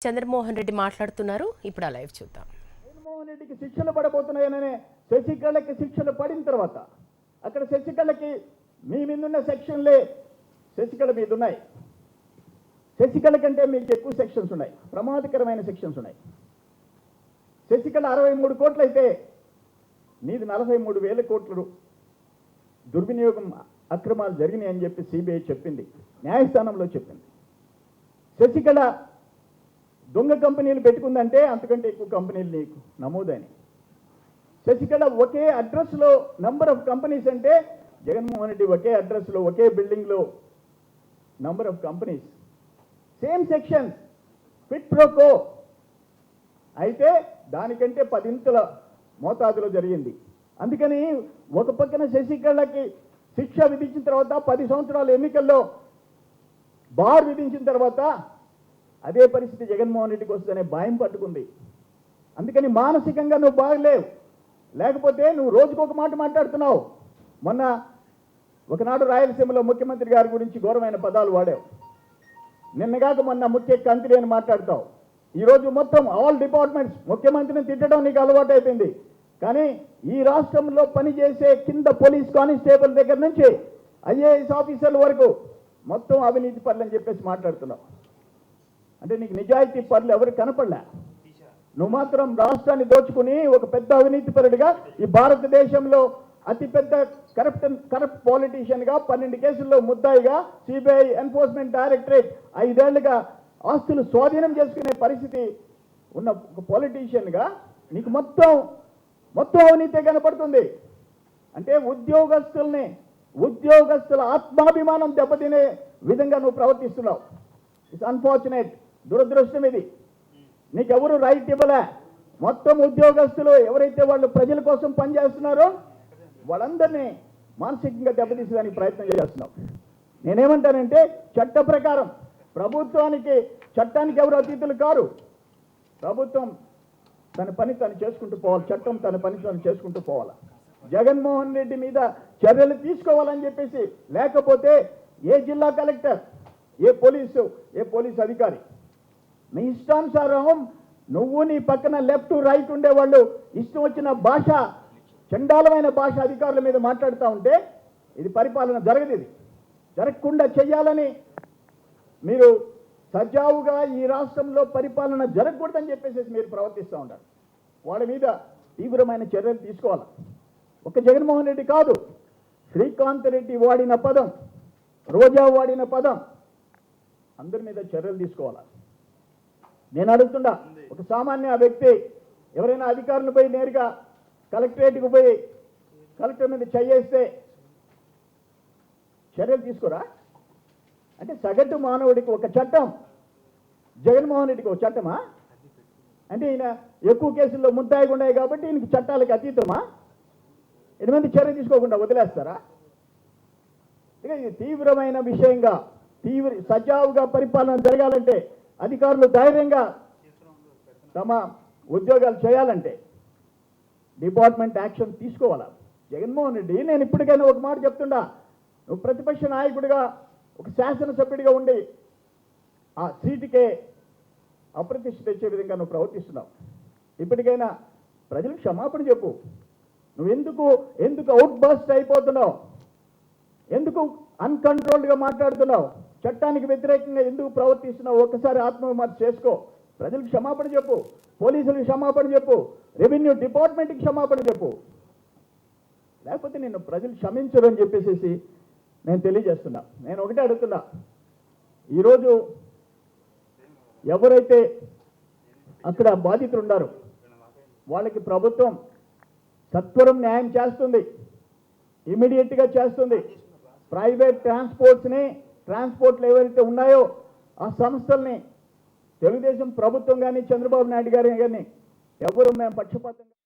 చంద్రమోహన్ రెడ్డి మాట్లాడుతున్నారు. ఇప్పుడు ఆ లైవ్ చూద్దాం. జగన్మోహన్ రెడ్డికి శిక్షలు పడబోతున్నాయనే శశికళకి శిక్షలు పడిన తర్వాత అక్కడ శశికళకి మీ మీదున్న సెక్షన్లే శశికళ మీద ఉన్నాయి. శశికళ కంటే మీకు ఎక్కువ సెక్షన్స్ ఉన్నాయి, ప్రమాదకరమైన సెక్షన్స్ ఉన్నాయి. శశికళ 63 కోట్లు అయితే నీది 43,000 కోట్లు దుర్వినియోగం అక్రమాలు జరిగినాయి అని చెప్పి సిబిఐ చెప్పింది, న్యాయస్థానంలో చెప్పింది. శశికళ దొంగ కంపెనీలు పెట్టుకుందంటే అంతకంటే ఎక్కువ కంపెనీలు నీకు నమోదని. శశికళ ఒకే అడ్రస్లో నంబర్ ఆఫ్ కంపెనీస్ అంటే జగన్మోహన్ రెడ్డి ఒకే అడ్రస్లో ఒకే బిల్డింగ్లో number of companies, same section, fit pro quo అయితే దానికంటే 10 ఇంతల మోతాదులో జరిగింది. అందుకని ఒక పక్కన శశికళకి శిక్ష విధించిన తర్వాత 10 సంవత్సరాల ఎన్నికల్లో బార్ విధించిన తర్వాత అదే పరిస్థితి జగన్మోహన్ రెడ్డికి వస్తుందనే భయం పట్టుకుంది. అందుకని మానసికంగా నువ్వు బాగలేవు, లేకపోతే నువ్వు రోజుకొక మాట మాట్లాడుతున్నావు. మొన్న ఒకనాడు రాయలసీమలో ముఖ్యమంత్రి గారి గురించి ఘోరమైన పదాలు వాడావు. నిన్నగాక మొన్న ముఖ్య కంత్రి అని మాట్లాడతావు. ఈరోజు మొత్తం ఆల్ డిపార్ట్మెంట్స్ ముఖ్యమంత్రిని తిట్టడం నీకు అలవాటు అయిపోయింది. కానీ ఈ రాష్ట్రంలో పనిచేసే కింద పోలీస్ కానిస్టేబుల్ దగ్గర నుంచి ఐఏఎస్ ఆఫీసర్ల వరకు మొత్తం అవినీతి పనులని చెప్పేసి మాట్లాడుతున్నావు. అంటే నీకు నిజాయితీ పనులు ఎవరు కనపడలే. నువ్వు మాత్రం రాష్ట్రాన్ని దోచుకుని ఒక పెద్ద అవినీతి పరుడిగా ఈ భారతదేశంలో అతిపెద్ద కరప్ట్ పాలిటీషియన్గా 12 కేసుల్లో ముద్దాయిగా సిబిఐ ఎన్ఫోర్స్మెంట్ డైరెక్టరేట్ 5 ఏళ్లుగా ఆస్తులు స్వాధీనం చేసుకునే పరిస్థితి ఉన్న ఒక పాలిటీషియన్గా నీకు మొత్తం అవినీతి కనపడుతుంది. అంటే ఉద్యోగస్తుల ఆత్మాభిమానం దెబ్బతినే విధంగా నువ్వు ప్రవర్తిస్తున్నావు. ఇట్స్ అన్ఫార్చునేట్, దురదృష్టం ఇది. నీకెవరు రైట్ ఇవ్వలే. మొత్తం ఉద్యోగస్తులు ఎవరైతే వాళ్ళు ప్రజల కోసం పనిచేస్తున్నారో వాళ్ళందరినీ మానసికంగా దెబ్బతీసేదానికి ప్రయత్నం చేస్తున్నావు. నేనేమంటానంటే చట్ట ప్రకారం చట్టానికి ఎవరు అతీతులు కారు. ప్రభుత్వం తన పని తను చేసుకుంటూ పోవాలి, చట్టం తన పని తను చేసుకుంటూ పోవాలి. జగన్మోహన్ రెడ్డి మీద చర్యలు తీసుకోవాలని చెప్పేసి, లేకపోతే ఏ జిల్లా కలెక్టర్, ఏ పోలీసు అధికారి నీ ఇష్టానుసారం నువ్వు నీ పక్కన లెఫ్ట్ రైట్ ఉండేవాళ్ళు ఇష్టం వచ్చిన భాష, చండాలమైన భాష అధికారుల మీద మాట్లాడుతూ ఉంటే ఇది పరిపాలన జరగదు. ఇది జరగకుండా చెయ్యాలని మీరు సజావుగా ఈ రాష్ట్రంలో పరిపాలన జరగకూడదని చెప్పేసి మీరు ప్రవర్తిస్తూ ఉంటారు. వాళ్ళ మీద తీవ్రమైన చర్యలు తీసుకోవాలి. ఒక జగన్మోహన్ రెడ్డి కాదు, శ్రీకాంత్ రెడ్డి వాడిన పదం, రోజా వాడిన పదం, అందరి మీద చర్యలు తీసుకోవాలి. నేను అడుగుతున్నా, ఒక సామాన్య వ్యక్తి ఎవరైనా అధికారులు పోయి నేరుగా కలెక్టరేట్కి పోయి కలెక్టర్ మీద చేయేస్తే చర్యలు తీసుకోరా? అంటే సగటు మానవుడికి ఒక చట్టం, జగన్మోహన్ రెడ్డికి ఒక చట్టమా? అంటే ఈయన ఎక్కువ కేసుల్లో ముద్దాయిగా ఉన్నాయి కాబట్టి ఈయనకి చట్టాలకు అతీతమా? ఎనిమిది చర్య తీసుకోకుండా వదిలేస్తారా? ఇక ఇది తీవ్రమైన విషయంగా, సజావుగా పరిపాలన జరగాలంటే, అధికారులు ధైర్యంగా తమ ఉద్యోగాలు చేయాలంటే డిపార్ట్మెంట్ యాక్షన్ తీసుకోవాలా. జగన్మోహన్ రెడ్డి, నేను ఇప్పటికైనా ఒక మాట చెప్తున్నా, నువ్వు ప్రతిపక్ష నాయకుడిగా ఒక శాసనసభ్యుడిగా ఉండి ఆ సీటుకే అప్రతిష్ట తెచ్చే విధంగా నువ్వు ప్రవర్తిస్తున్నావు. ఇప్పటికైనా ప్రజలకు క్షమాపణ చెప్పు. నువ్వు ఎందుకు అవుట్ బస్ట్ అయిపోతున్నావు? ఎందుకు అన్కంట్రోల్డ్గా మాట్లాడుతున్నావు? చట్టానికి వ్యతిరేకంగా ఎందుకు ప్రవర్తిస్తున్నావు? ఒక్కసారి ఆత్మవిమర్శ చేసుకో. ప్రజలకు క్షమాపణ చెప్పు, పోలీసులకు క్షమాపణ చెప్పు, రెవెన్యూ డిపార్ట్మెంట్కి క్షమాపణ చెప్పు. లేకపోతే నిన్ను ప్రజలు క్షమించరు అని చెప్పేసి నేను తెలియజేస్తున్నా. నేను ఒకటే అడుగుతున్నా, ఈరోజు ఎవరైతే అక్కడ బాధితులు ఉన్నారో వాళ్ళకి ప్రభుత్వం సత్వరం న్యాయం చేస్తుంది, ఇమీడియట్గా చేస్తుంది. ప్రైవేట్ ట్రాన్స్పోర్ట్లు ఏవైతే ఉన్నాయో ఆ సంస్థల్ని తెలుగుదేశం ప్రభుత్వం కానీ చంద్రబాబు నాయుడు గారి కానీ ఎవరు మేము పక్షపాతంగా